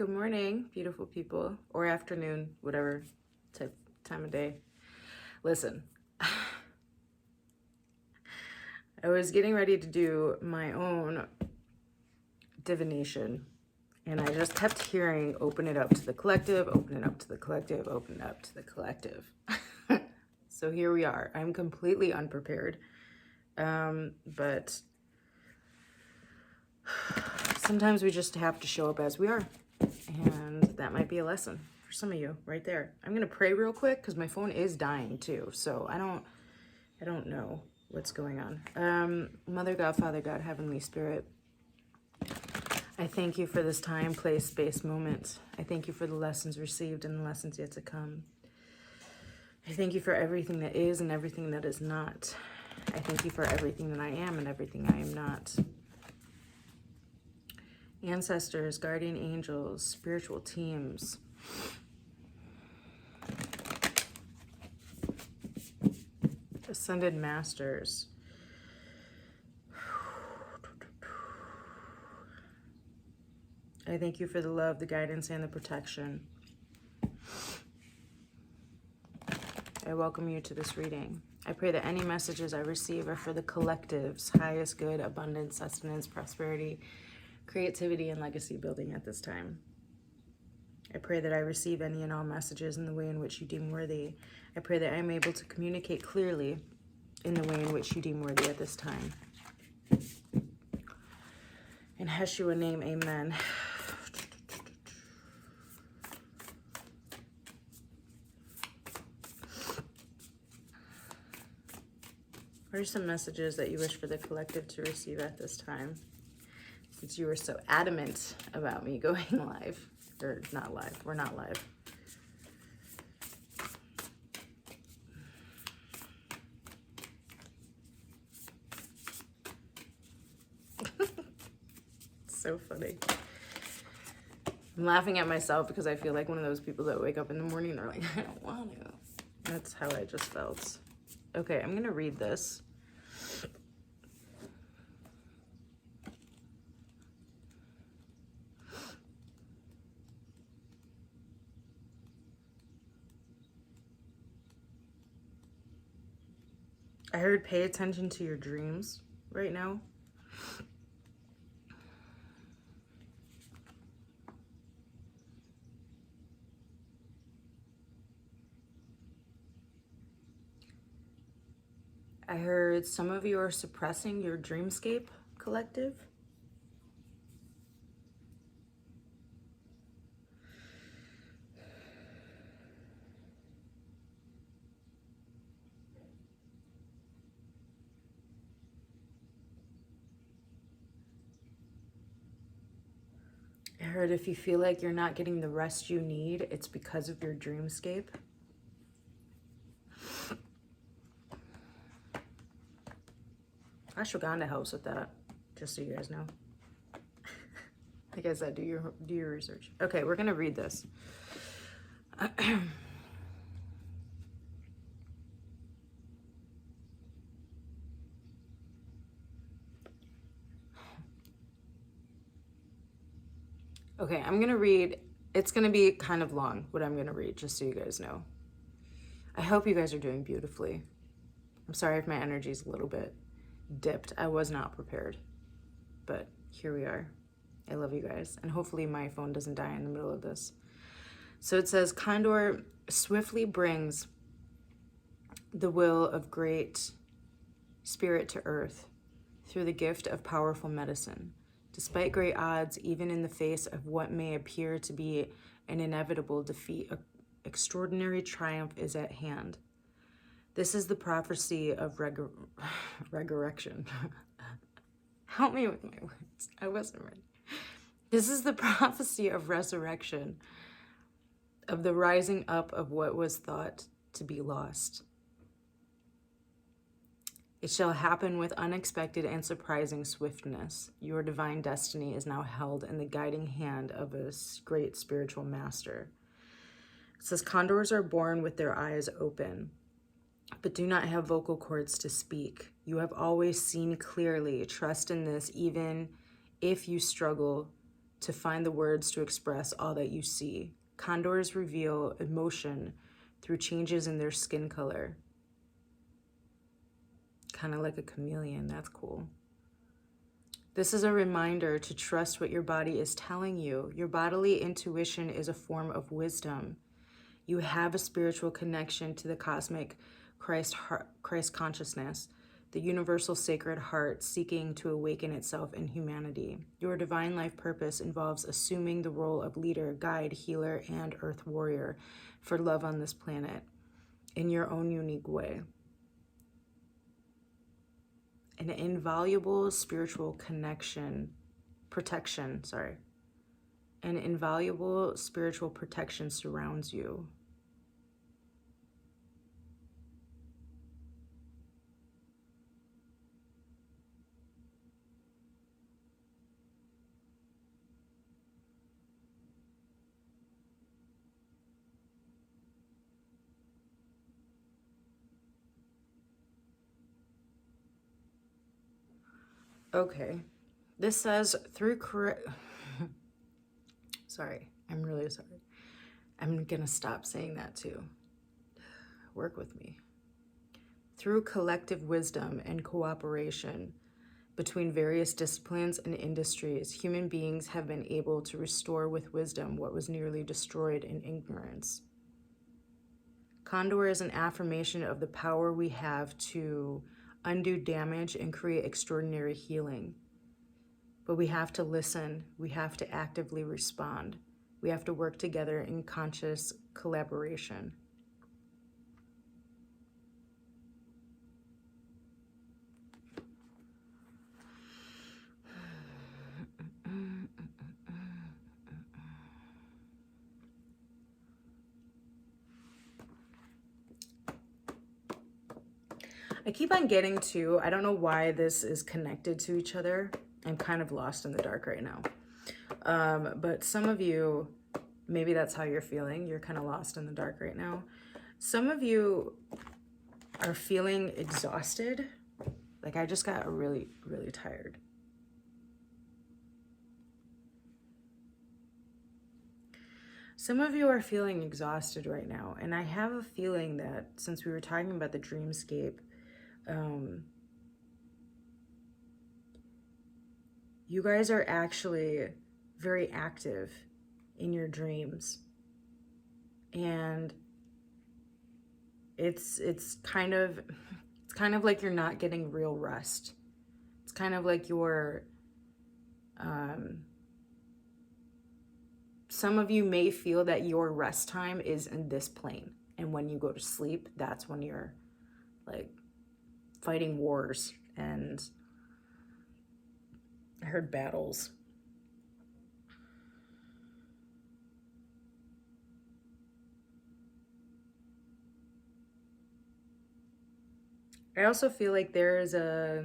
Good morning, beautiful people, or afternoon, whatever time of day. Listen, I was getting ready to do my own divination, and I just kept hearing, open it up to the collective, open it up to the collective, open it up to the collective. So here we are. I'm completely unprepared, but sometimes we just have to show up as we are. And that might be a lesson for some of you right there. I'm going to pray real quick because my phone is dying too. So I don't know what's going on. Mother God, Father God, Heavenly Spirit, I thank you for this time, place, space, moment. I thank you for the lessons received and the lessons yet to come. I thank you for everything that is and everything that is not. I thank you for everything that I am and everything I am not. Ancestors, guardian angels, spiritual teams. Ascended masters. I thank you for the love, the guidance, and the protection. I welcome you to this reading. I pray that any messages I receive are for the collective's highest good, abundance, sustenance, prosperity, creativity, and legacy building at this time. I pray that I receive any and all messages in the way in which you deem worthy. I pray that I am able to communicate clearly in the way in which you deem worthy at this time. In Yeshua name, amen. What are some messages that you wish for the collective to receive at this time? Since you were so adamant about me going live, or not live, we're not live. It's so funny. I'm laughing at myself because I feel like one of those people that wake up in the morning and are like, I don't want to. That's how I just felt. Okay, I'm gonna read this. I heard pay attention to your dreams right now. I heard some of you are suppressing your dreamscape, collective. I heard if you feel like you're not getting the rest you need, it's because of your dreamscape. Ashwagandha helps with that, just so you guys know. Like I said, do your research. Okay, we're gonna read this. Okay, I'm gonna read. It's gonna be kind of long, what I'm gonna read, just so you guys know. I hope you guys are doing beautifully. I'm sorry if my energy's a little bit dipped. I was not prepared, but here we are. I love you guys, and hopefully my phone doesn't die in the middle of this. So it says, Condor swiftly brings the will of great spirit to earth through the gift of powerful medicine. Despite great odds, even in the face of what may appear to be an inevitable defeat, extraordinary triumph is at hand. This is the prophecy of resurrection. Help me with my words. I wasn't ready. This is the prophecy of resurrection, of the rising up of what was thought to be lost. It shall happen with unexpected and surprising swiftness. Your divine destiny is now held in the guiding hand of a great spiritual master. It says, condors are born with their eyes open, but do not have vocal cords to speak. You have always seen clearly. Trust in this, even if you struggle to find the words to express all that you see. Condors reveal emotion through changes in their skin color. Kind of like a chameleon. That's cool. This is a reminder to trust what your body is telling you. Your bodily intuition is a form of wisdom. You have a spiritual connection to the cosmic Christ consciousness, the universal sacred heart seeking to awaken itself in humanity. Your divine life purpose involves assuming the role of leader, guide, healer, and earth warrior for love on this planet in your own unique way. An invaluable spiritual protection surrounds you. Okay, this says sorry, I'm really sorry. I'm gonna stop saying that too. Work with me. Through collective wisdom and cooperation between various disciplines and industries, human beings have been able to restore with wisdom what was nearly destroyed in ignorance. Condor is an affirmation of the power we have to undo damage and create extraordinary healing. But we have to listen. We have to actively respond. We have to work together in conscious collaboration. I keep on getting to, I don't know why this is connected to each other. I'm kind of lost in the dark right now. But some of you, maybe that's how you're feeling. You're kind of lost in the dark right now. Some of you are feeling exhausted. Like I just got really, really tired. Some of you are feeling exhausted right now. And I have a feeling that since we were talking about the dreamscape, you guys are actually very active in your dreams, and it's kind of like you're not getting real rest. It's kind of like you're some of you may feel that your rest time is in this plane, and when you go to sleep, that's when you're like fighting wars, and I heard battles. I also feel like there is a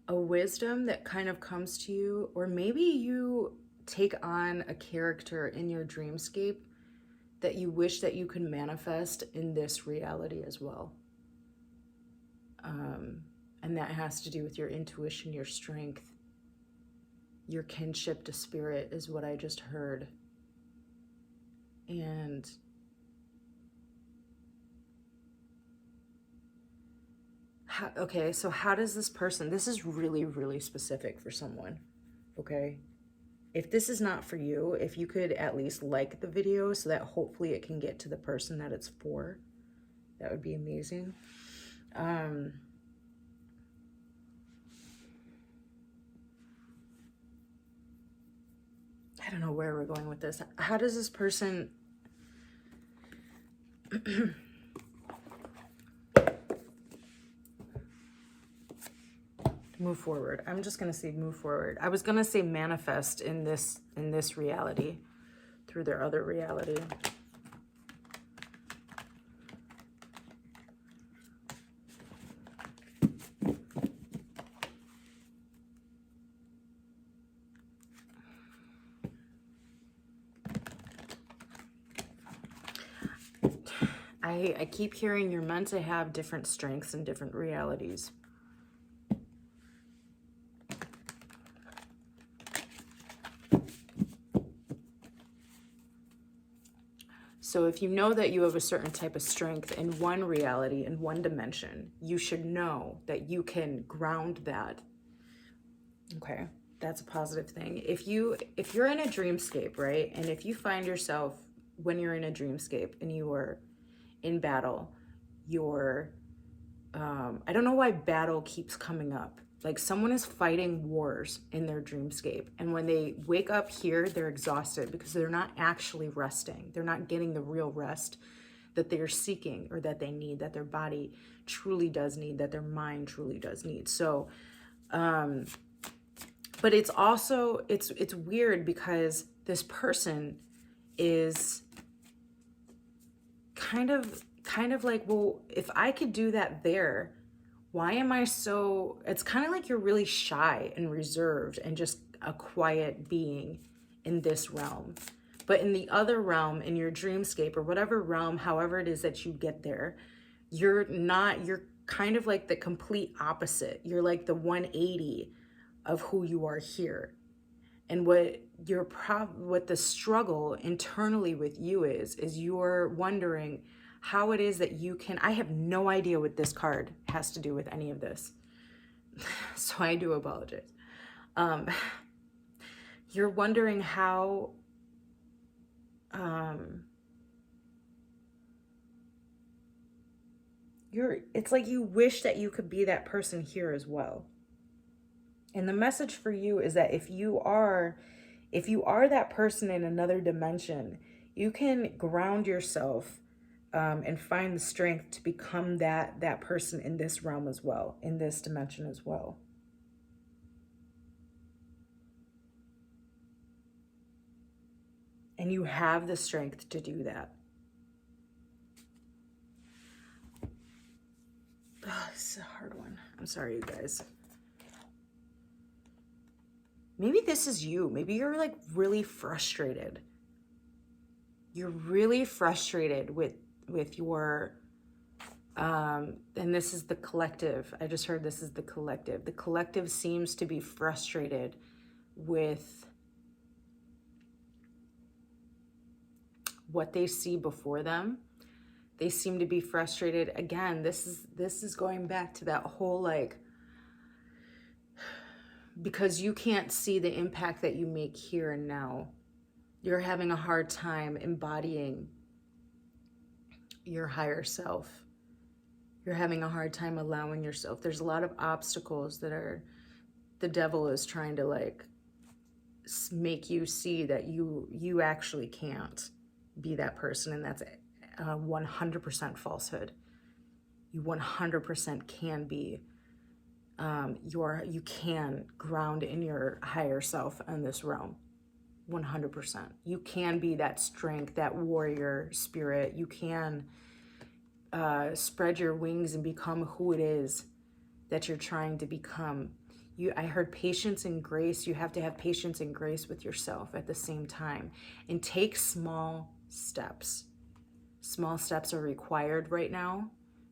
wisdom that kind of comes to you, or maybe you take on a character in your dreamscape that you wish that you could manifest in this reality as well. And that has to do with your intuition, your strength, your kinship to spirit is what I just heard. And okay, so how does this person, this is really, really specific for someone, okay? If this is not for you, if you could at least like the video so that hopefully it can get to the person that it's for, that would be amazing. I don't know where we're going with this. How does this person move forward? I'm just gonna say move forward. I was gonna say manifest in this reality through their other reality. I keep hearing you're meant to have different strengths in different realities. So if you know that you have a certain type of strength in one reality, in one dimension, you should know that you can ground that. Okay, that's a positive thing. If you're in a dreamscape, right? And if you find yourself when you're in a dreamscape and you are in battle, you're I don't know why battle keeps coming up. Like someone is fighting wars in their dreamscape. And when they wake up here, they're exhausted because they're not actually resting. They're not getting the real rest that they're seeking or that they need, that their body truly does need, that their mind truly does need. So, but it's also, it's weird because this person is kind of like, well, if I could do that there, why am I so, it's kind of like you're really shy and reserved and just a quiet being in this realm. But in the other realm, in your dreamscape or whatever realm, however it is that you get there, you're not, you're kind of like the complete opposite. You're like the 180 of who you are here. And what what the struggle internally with you is you're wondering how it is that you can, I have no idea what this card has to do with any of this. So I do apologize. You're wondering how, it's like you wish that you could be that person here as well. And the message for you is that if you are that person in another dimension, you can ground yourself and find the strength to become that person in this realm as well, in this dimension as well. And you have the strength to do that. Oh, this is a hard one. I'm sorry, you guys. Maybe this is you. Maybe you're like really frustrated. You're really frustrated with your, and this is the collective. I just heard this is the collective. The collective seems to be frustrated with what they see before them. They seem to be frustrated. Again, this is going back to that whole like, because you can't see the impact that you make here and now. You're having a hard time embodying your higher self. You're having a hard time allowing yourself. There's a lot of obstacles that the devil is trying to like make you see that you actually can't be that person, and that's a 100% falsehood. You 100% can be. You can ground in your higher self in this realm. 100%. You can be that strength, that warrior spirit. You can spread your wings and become who it is that you're trying to become. I heard patience and grace. You have to have patience and grace with yourself at the same time, and take small steps. Small steps are required right now.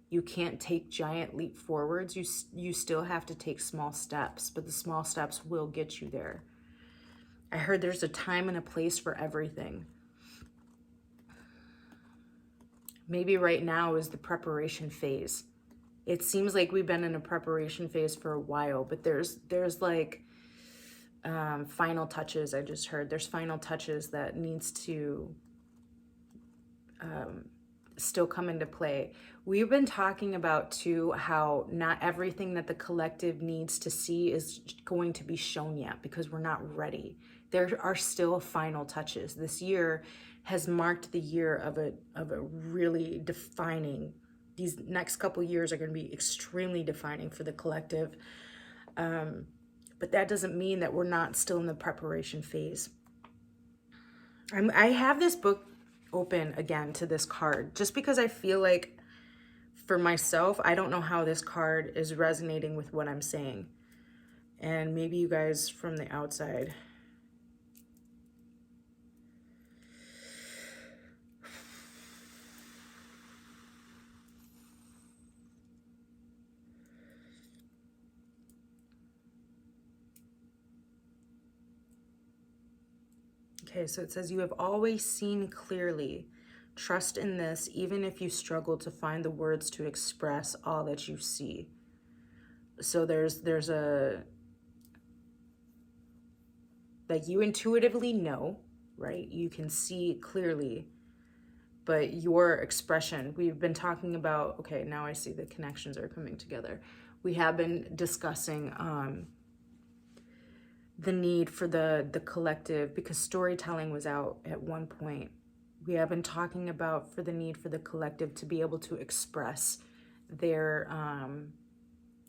You can't take giant leap forwards. You still have to take small steps, but the small steps will get you there. I heard there's a time and a place for everything. Maybe right now is the preparation phase. It seems like we've been in a preparation phase for a while, but there's like final touches. I just heard there's final touches that needs to still come into play. We've been talking about too how not everything that the collective needs to see is going to be shown yet because we're not ready. There are still final touches. This year has marked the year of a really defining. These next couple years are going to be extremely defining for the collective. But that doesn't mean that we're not still in the preparation phase. I have this book open again to this card just because I feel like for myself, I don't know how this card is resonating with what I'm saying. And maybe you guys from the outside. Okay, so it says, you have always seen clearly, Trust in this, even if you struggle to find the words to express all that you see. So there's a, like, you intuitively know, right? You can see clearly, but your expression, we've been talking about, okay, now I see the connections are coming together. We have been discussing the need for the collective, because storytelling was out at one point. We have been talking about for the need for the collective to be able to express their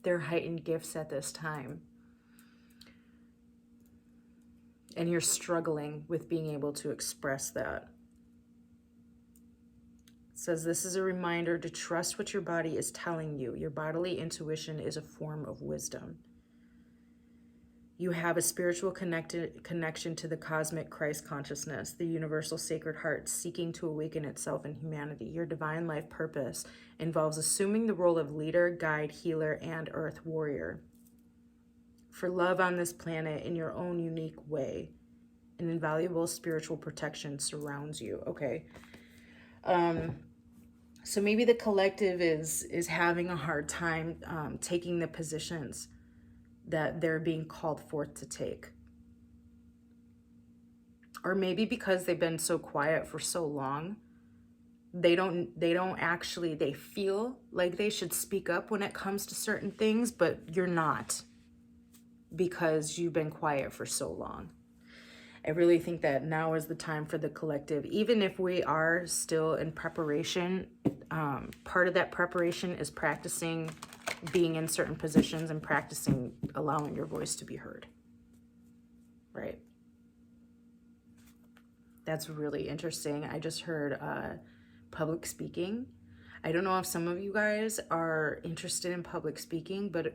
heightened gifts at this time. And you're struggling with being able to express that. It says this is a reminder to trust what your body is telling you. Your bodily intuition is a form of wisdom. You have a spiritual connection to the cosmic Christ consciousness, the universal sacred heart seeking to awaken itself in humanity. Your divine life purpose involves assuming the role of leader, guide, healer, and earth warrior. For love on this planet in your own unique way, an invaluable spiritual protection surrounds you. Okay. So maybe the collective is having a hard time taking the positions that they're being called forth to take. Or maybe because they've been so quiet for so long, they feel like they should speak up when it comes to certain things, but you're not, because you've been quiet for so long. I really think that now is the time for the collective, even if we are still in preparation. Part of that preparation is practicing being in certain positions and practicing allowing your voice to be heard. Right? That's really interesting. I just heard public speaking. I don't know if some of you guys are interested in public speaking, but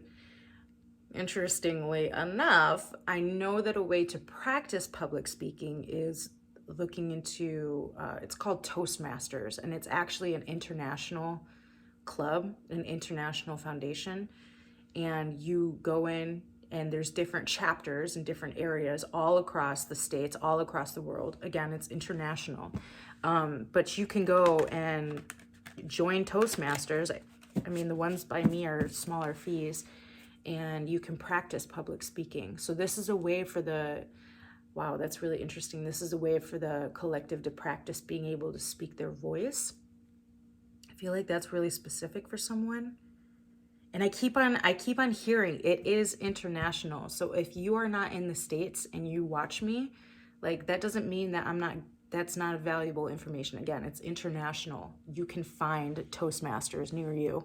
interestingly enough, I know that a way to practice public speaking is looking into, it's called Toastmasters, and it's actually an international club, an international foundation, and you go in and there's different chapters in different areas all across the states, all across the world. Again, it's international. But you can go and join Toastmasters. I mean, the ones by me are smaller fees, and you can practice public speaking. So this is a way for the, wow, that's really interesting. This is a way for the collective to practice being able to speak their voice. I feel like that's really specific for someone. And I keep on hearing it is international. So if you are not in the States and you watch me, like, that doesn't mean that that's not valuable information. Again, it's international. You can find Toastmasters near you.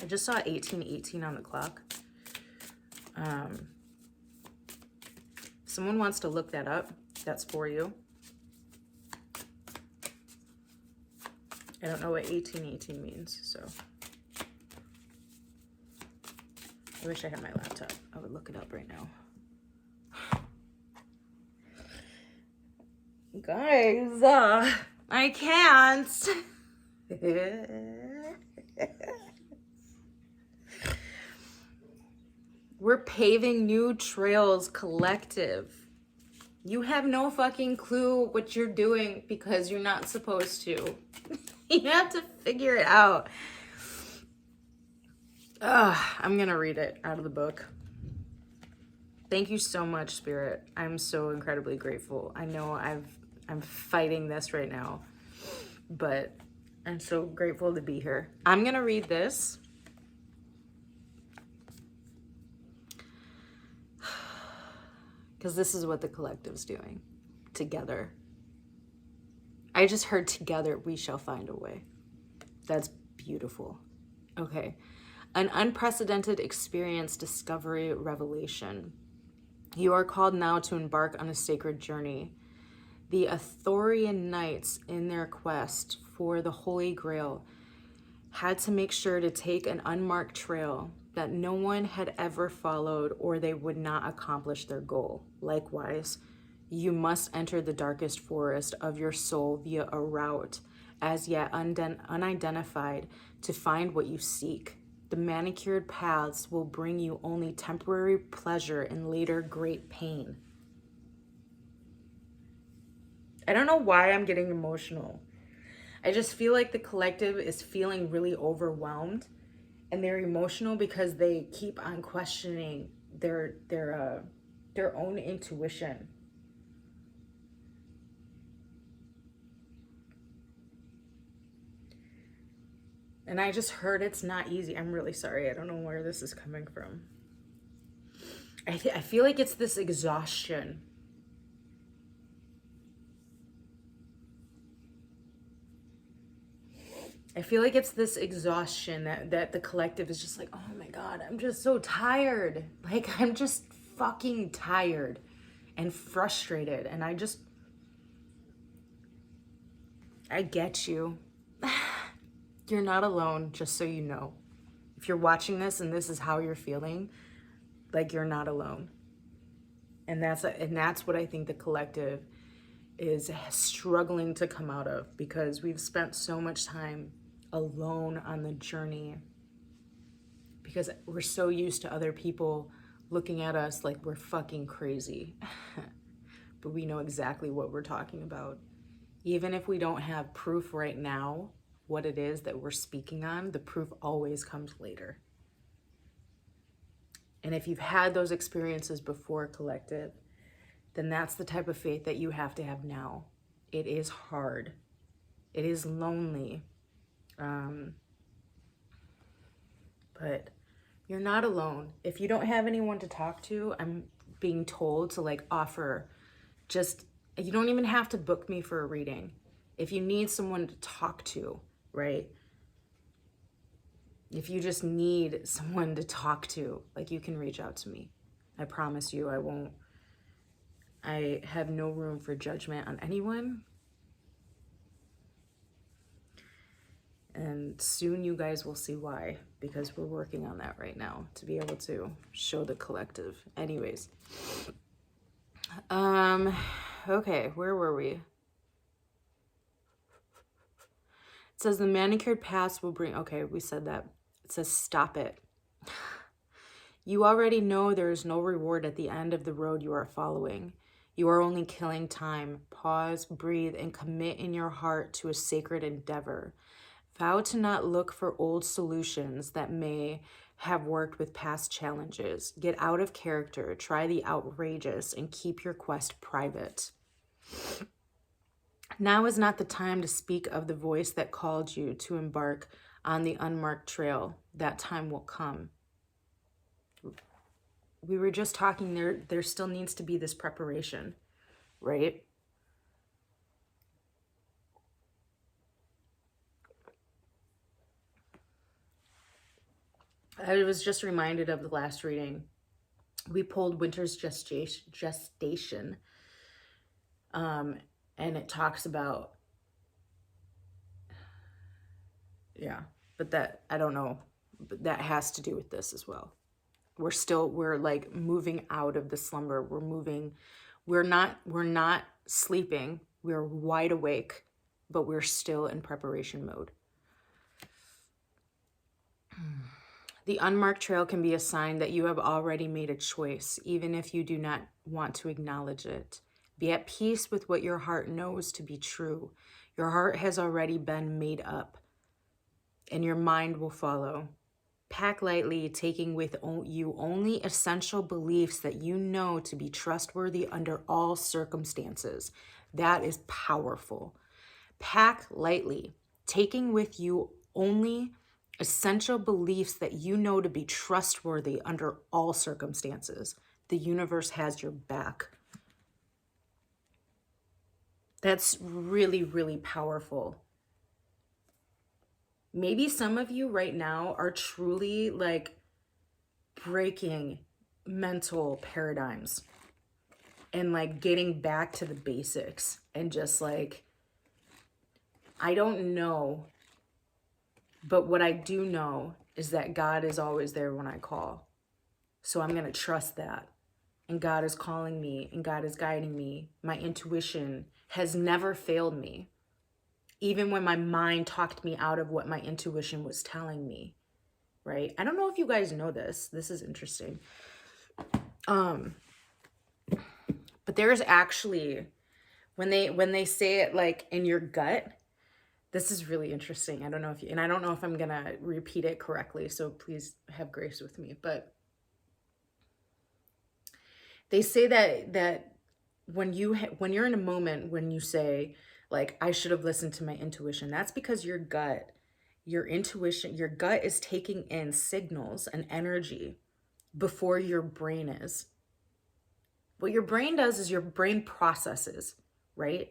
I just saw 18:18 on the clock. Someone wants to look that up. That's for you. I don't know what 18:18 means, so I wish I had my laptop. I would look it up right now. Guys, I can't. We're paving new trails, collective. You have no fucking clue what you're doing because you're not supposed to. You have to figure it out. I'm gonna read it out of the book. Thank you so much, Spirit. I'm so incredibly grateful. I know I'm fighting this right now, but I'm so grateful to be here. I'm gonna read this. Because this is what the collective's doing together. I just heard together we shall find a way. That's beautiful. Okay. An unprecedented experience, discovery, revelation. You are called now to embark on a sacred journey. The Arthurian knights, in their quest for the Holy Grail, had to make sure to take an unmarked trail that no one had ever followed, or they would not accomplish their goal. Likewise, you must enter the darkest forest of your soul via a route as yet unidentified, to find what you seek. The manicured paths will bring you only temporary pleasure and later great pain. I don't know why I'm getting emotional. I just feel like the collective is feeling really overwhelmed, and they're emotional because they keep on questioning their own intuition. And I just heard it's not easy. I'm really sorry. I don't know where this is coming from. I feel like it's this exhaustion. I feel like it's this exhaustion that the collective is just like, oh my God, I'm just so tired. Like, I'm just fucking tired and frustrated. And I get you. You're not alone, just so you know. If you're watching this and this is how you're feeling, like, you're not alone. And that's what I think the collective is struggling to come out of, because we've spent so much time alone on the journey, because we're so used to other people looking at us like we're fucking crazy. But we know exactly what we're talking about. Even if we don't have proof right now what it is that we're speaking on, the proof always comes later. And if you've had those experiences before, collective, then that's the type of faith that you have to have now. It is hard. It is lonely. But you're not alone. If you don't have anyone to talk to, I'm being told to like offer just, you don't even have to book me for a reading. If you need someone to talk to, right? If you just need someone to talk to, like, you can reach out to me. I promise you I have no room for judgment on anyone. And soon you guys will see why, because we're working on that right now to be able to show the collective. Anyways. Okay, where were we? It says the manicured paths will bring, okay, we said that. It says stop it. You already know there is no reward at the end of the road you are following. You are only killing time. Pause, breathe, and commit in your heart to a sacred endeavor. Vow to not look for old solutions that may have worked with past challenges. Get out of character, try the outrageous, and keep your quest private. Now is not the time to speak of the voice that called you to embark on the unmarked trail. That time will come. We were just talking, there still needs to be this preparation, right? I was just reminded of the last reading. We pulled Winter's Gestation. And it talks about, yeah, but that, I don't know, but that has to do with this as well. We're like moving out of the slumber. We're not sleeping. We're wide awake, but we're still in preparation mode. The unmarked trail can be a sign that you have already made a choice, even if you do not want to acknowledge it. Be at peace with what your heart knows to be true. Your heart has already been made up, and your mind will follow. Pack lightly, taking with you only essential beliefs that you know to be trustworthy under all circumstances. That is powerful. Pack lightly, taking with you only essential beliefs that you know to be trustworthy under all circumstances. The universe has your back. That's really, really powerful. Maybe some of you right now are truly like breaking mental paradigms and like getting back to the basics and just like, I don't know, but what I do know is that God is always there when I call. So I'm going to trust that. And God is calling me and God is guiding me. My intuition has never failed me. even when my mind talked me out of what my intuition was telling me, right? I don't know if you guys know this. This is interesting. But there's actually, when they say it like in your gut, this is really interesting. I don't know if you, and I don't know if I'm going to repeat it correctly, so please have grace with me. But they say that when you're in a moment when you say, like, I should have listened to my intuition, that's because your gut, your intuition, your gut is taking in signals and energy before your brain is. What your brain does is your brain processes, right?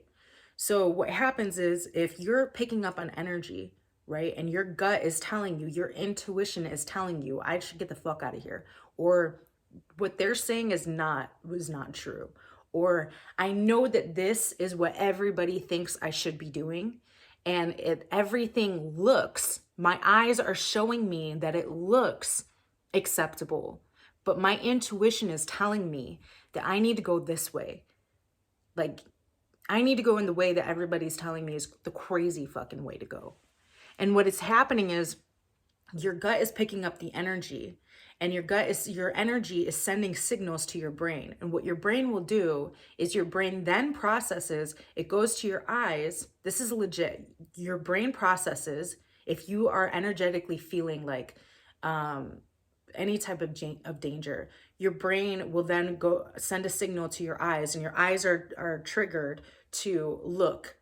So what happens is if you're picking up on energy, right, and your gut is telling you, your intuition is telling you, I should get the fuck out of here, or what they're saying was not true, or I know that this is what everybody thinks I should be doing, and everything looks, my eyes are showing me that it looks acceptable, but my intuition is telling me that I need to go this way. Like, I need to go in the way that everybody's telling me is the crazy fucking way to go. And what is happening is your gut is picking up the energy, and your energy is sending signals to your brain. And what your brain will do is your brain then processes, it goes to your eyes. This is legit. Your brain processes, if you are energetically feeling like any type of danger, your brain will then go send a signal to your eyes, and your eyes are triggered to look,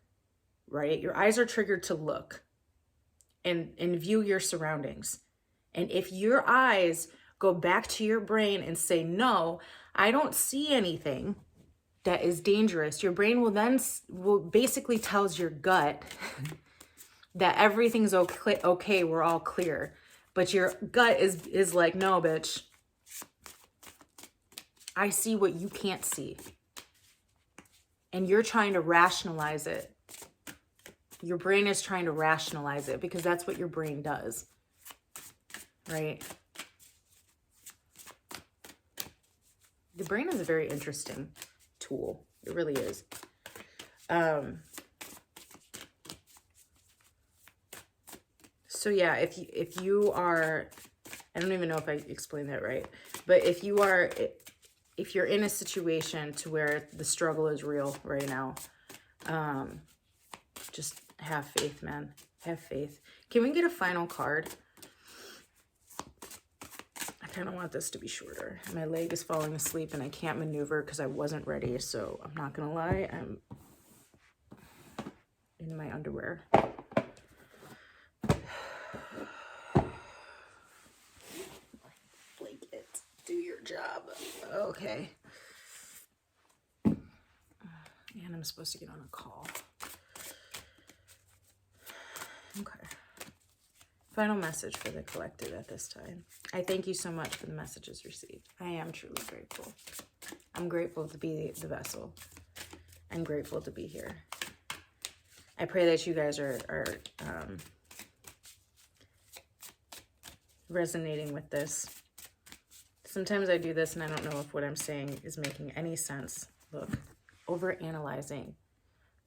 right? Your eyes are triggered to look and view your surroundings. And if your eyes go back to your brain and say, no, I don't see anything that is dangerous, your brain will basically tells your gut that everything's okay, we're all clear. But your gut is like, no, bitch, I see what you can't see. And you're trying to rationalize it. Your brain is trying to rationalize it because that's what your brain does, right? The brain is a very interesting tool. It really is. So yeah, if you are, I don't even know if I explained that right, but if you're in a situation to where the struggle is real right now, just have faith, man. Have faith. Can we get a final card? I kind of want this to be shorter. My leg is falling asleep and I can't maneuver because I wasn't ready. So I'm not going to lie. I'm in my underwear. Blanket, do your job. Okay. And I'm supposed to get on a call. Okay. Final message for the collective at this time. I thank you so much for the messages received. I am truly grateful. I'm grateful to be the vessel. I'm grateful to be here. I pray that you guys are resonating with this. Sometimes I do this and I don't know if what I'm saying is making any sense. Look, overanalyzing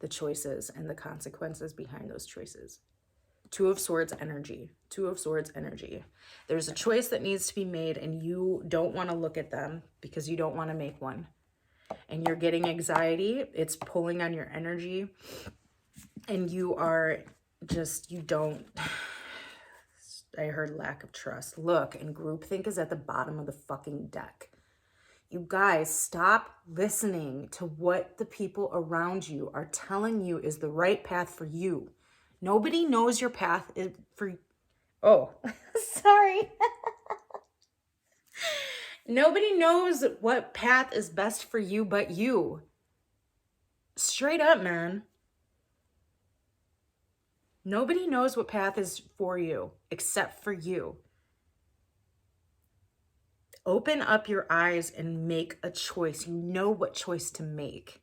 the choices and the consequences behind those choices. Two of Swords energy. Two of Swords energy. There's a choice that needs to be made and you don't want to look at them because you don't want to make one. And you're getting anxiety. It's pulling on your energy. And you are just, you don't, I heard lack of trust. Look, and groupthink is at the bottom of the fucking deck. You guys, stop listening to what the people around you are telling you is the right path for you. Nobody knows your path is for, oh, sorry. Nobody knows what path is best for you but you. Straight up, man. Nobody knows what path is for you except for you. Open up your eyes and make a choice. You know what choice to make.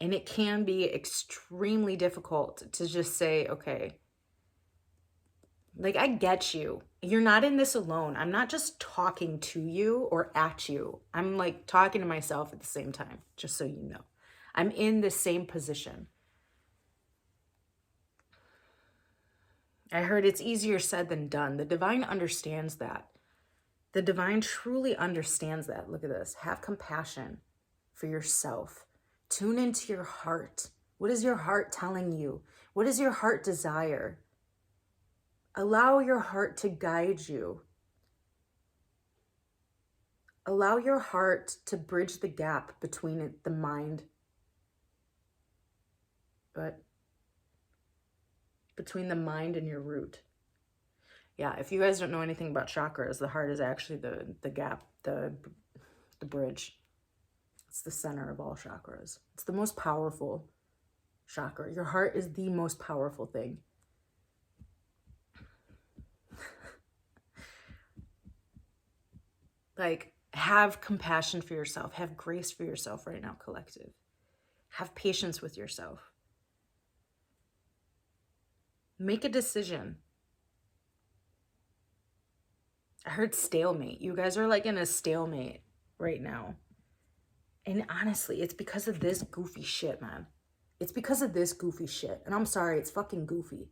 And it can be extremely difficult to just say, okay, like, I get you. You're not in this alone. I'm not just talking to you or at you. I'm like talking to myself at the same time, just so you know. I'm in the same position. I heard it's easier said than done. The divine understands that. The divine truly understands that. Look at this. Have compassion for yourself. Tune into your heart. What is your heart telling you? What does your heart desire? Allow your heart to guide you. Allow your heart to bridge the gap between the mind, between the mind and your root. Yeah, if you guys don't know anything about chakras, the heart is actually the gap, the bridge. It's the center of all chakras. It's the most powerful chakra. Your heart is the most powerful thing. Like, have compassion for yourself. Have grace for yourself right now, collective. Have patience with yourself. Make a decision. I heard stalemate. You guys are like in a stalemate right now. And honestly, it's because of this goofy shit, man. It's because of this goofy shit. And I'm sorry, it's fucking goofy.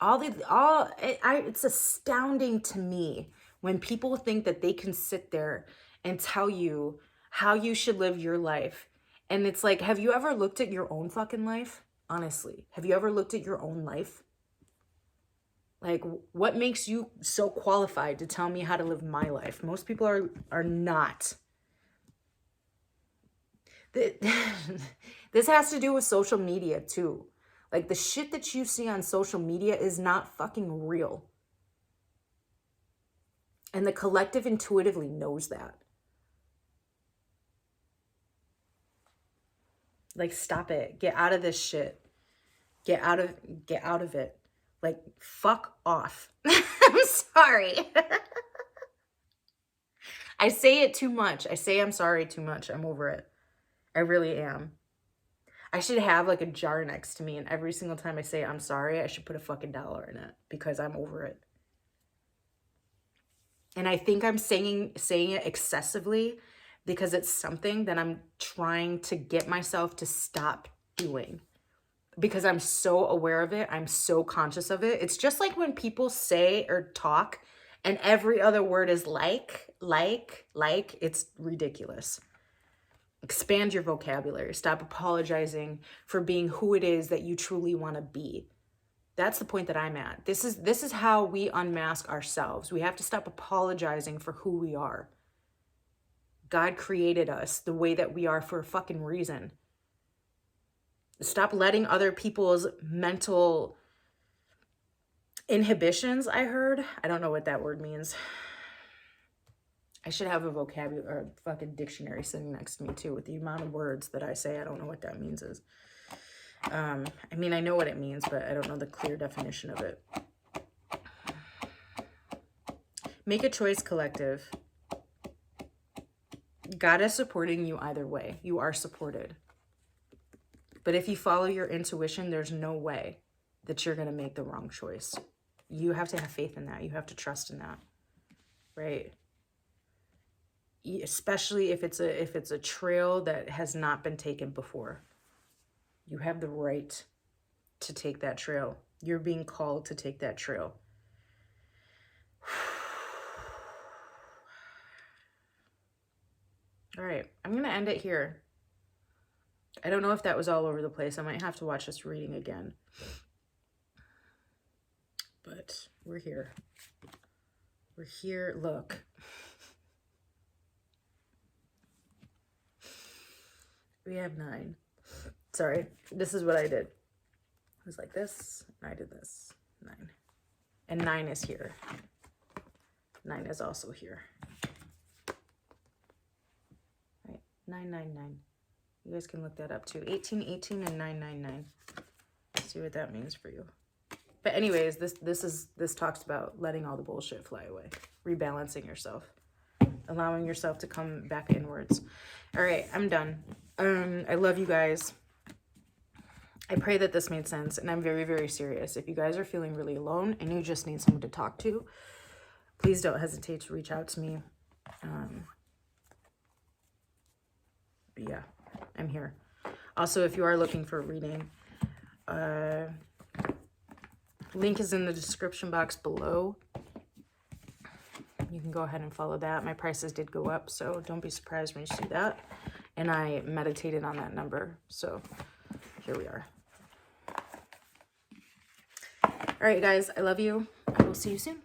It's astounding to me when people think that they can sit there and tell you how you should live your life. And it's like, have you ever looked at your own fucking life? Honestly, have you ever looked at your own life? Like, what makes you so qualified to tell me how to live my life? Most people are not. This has to do with social media too. Like, the shit that you see on social media is not fucking real. And the collective intuitively knows that. Like, stop it. Get out of this shit. Get out of it. Like, fuck off. I'm sorry. I say it too much. I say I'm sorry too much. I'm over it. I really am. I should have like a jar next to me, and every single time I say I'm sorry, I should put a fucking $1 in it because I'm over it. And I think I'm saying it excessively because it's something that I'm trying to get myself to stop doing. Because I'm so aware of it. I'm so conscious of it. It's just like when people say or talk and every other word is like, it's ridiculous. Expand your vocabulary. Stop apologizing for being who it is that you truly want to be. That's the point that I'm at. This is how we unmask ourselves. We have to stop apologizing for who we are. God created us the way that we are for a fucking reason. Stop letting other people's mental inhibitions, I heard. I don't know what that word means. I should have a vocabulary or a fucking dictionary sitting next to me too with the amount of words that I say. I don't know what that means is. I mean, I know what it means, but I don't know the clear definition of it. Make a choice, collective. God is supporting you either way. You are supported. But if you follow your intuition, there's no way that you're going to make the wrong choice. You have to have faith in that. You have to trust in that. Right? Especially if it's a trail that has not been taken before. You have the right to take that trail. You're being called to take that trail. All right, I'm going to end it here. I don't know if that was all over the place. I might have to watch this reading again. But we're here. We're here. Look. We have 9. Sorry, this is what I did. It was like this, and I did this. 9. And 9 is here. 9 is also here. Right, 999. You guys can look that up too. 1818 and 999. See what that means for you. But anyways, this talks about letting all the bullshit fly away, rebalancing yourself, allowing yourself to come back inwards. All right, I'm done. I love you guys. I pray that this made sense, and I'm very, very serious. If you guys are feeling really alone and you just need someone to talk to, please don't hesitate to reach out to me. Yeah, I'm here. Also, if you are looking for a reading, link is in the description box below. You can go ahead and follow that. My prices did go up, so don't be surprised when you see that. And I meditated on that number, so here we are. All right, guys, I love you. I will see you soon.